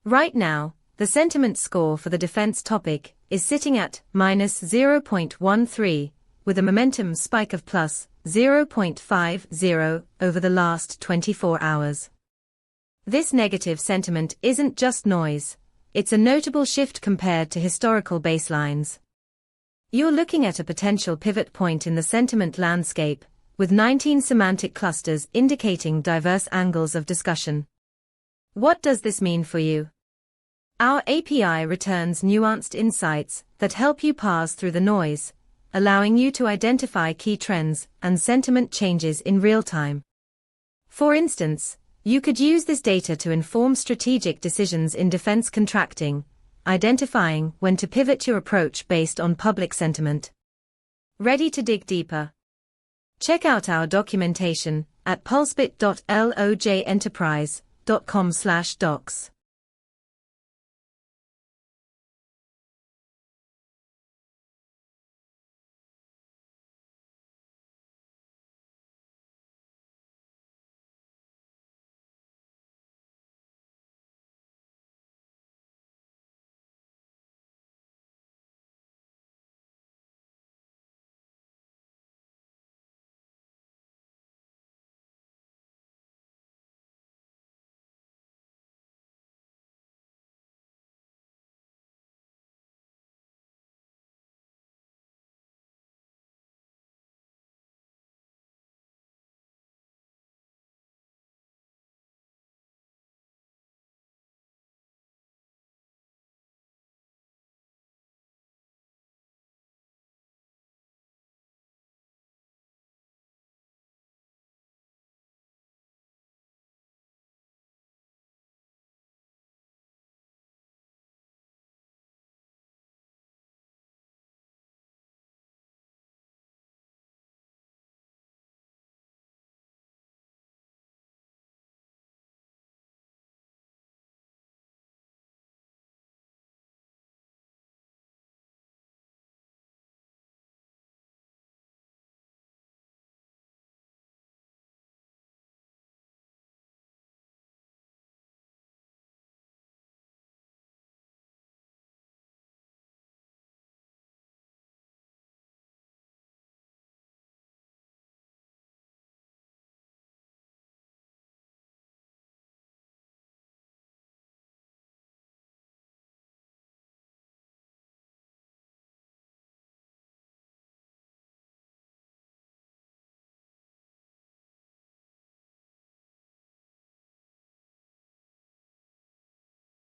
Right now, the sentiment score for the defense topic is sitting at minus 0.13, with a momentum spike of plus 0.50 over the last 24 hours. This negative sentiment isn't just noise, it's a notable shift compared to historical baselines. You're looking at a potential pivot point in the sentiment landscape, with 19 semantic clusters indicating diverse angles of discussion. What does this mean for you? Our API returns nuanced insights that help you parse through the noise, allowing you to identify key trends and sentiment changes in real time. For instance, you could use this data to inform strategic decisions in defense contracting, identifying when to pivot your approach based on public sentiment. Ready to dig deeper? Check out our documentation at pulsebit.lojenterprise.com/docs.